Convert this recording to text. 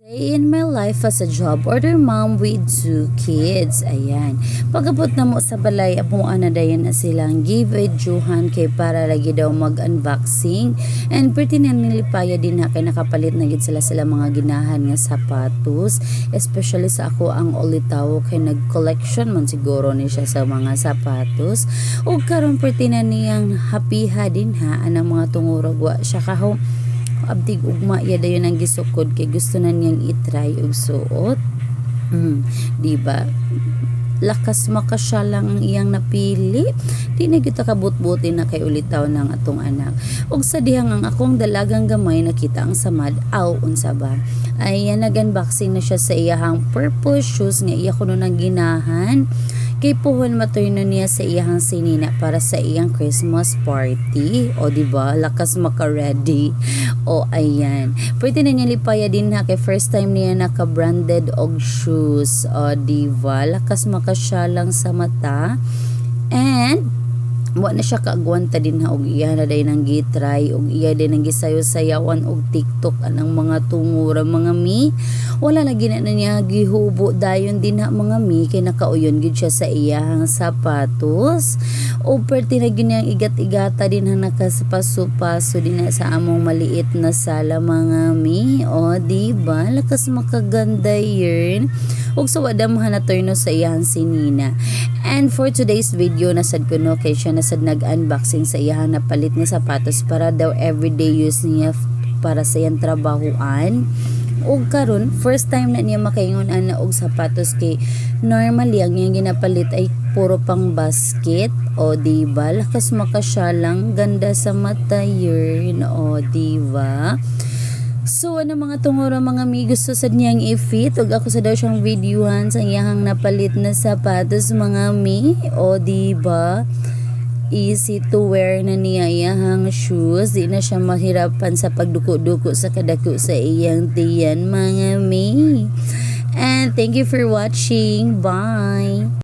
Day in my life as a job order mom with 2 kids. Ayan. Pagabot na mo sa balay, abuan na dayon na silang give it Johan kay para lagi daw mag-unboxing. And pretty na nilipaya din na kay nakapalit na gid sila mga ginahan nga sapatos. Especially sa ako ang ulitaw kay nag-collection man siguro ni siya sa mga sapatos. O karon pretty na niyang happy ha din ha anang mga tungurog wa siya kaho abdig ugma iya dayon ang gisukod kay gusto na niyang i-try og suot. Di ba? Lakas makasya lang ang iyang napili. Di na kita kabut-buti na kay ulitaw ng atong anak. Og sa dihang ang akong dalagang gamay nakita ang samad aw unsa ba. Ay nag-unboxing na siya sa iyahang purple shoes nga iya kuno nang ginahan. Kay puhon maturno niya sa iyang sinina para sa iyang Christmas party. O diba? Lakas maka-ready. O ayan. Pwede na niya lipaya din ha. Kay first time niya naka-branded og shoes. O diba? Lakas makasya lang sa mata. And wa na siya kaagwanta din ha og iya na day nang gitry og iya din nang gisayo-sayawan og TikTok anang mga tungura mga mi wala lagi na niya gihubo dayon din ha mga mi kay nakauyon gid siya sa iyang sapatos o perti na ganyang igat-igata din ha nakasapaso-paso din na sa among maliit na sala mga mi o diba lakas makaganda yun og sa wadam na turno sa iyang sinina. And for today's video nasad ko no kay siya nasad nag-unboxing sa iyang napalit nga sapatos para daw everyday use niya para sa iyang trabahuan. Og karon first time na niya makaingon ana og sapatos kay normally ang iyang ginapalit ay puro pang basket o diba lakas makasya lang ganda sa mata yun o diba. So ano mga tunguro mga mi gusto sad niyang i-fit ug ako sa daw siyang videohan sa iyang napalit na sapatos mga mi o diba easy to wear na niya iyang shoes di na siya mahirapan sa pagduko-duko sa kadako sa iyang tiyan mga mi and thank you for watching bye.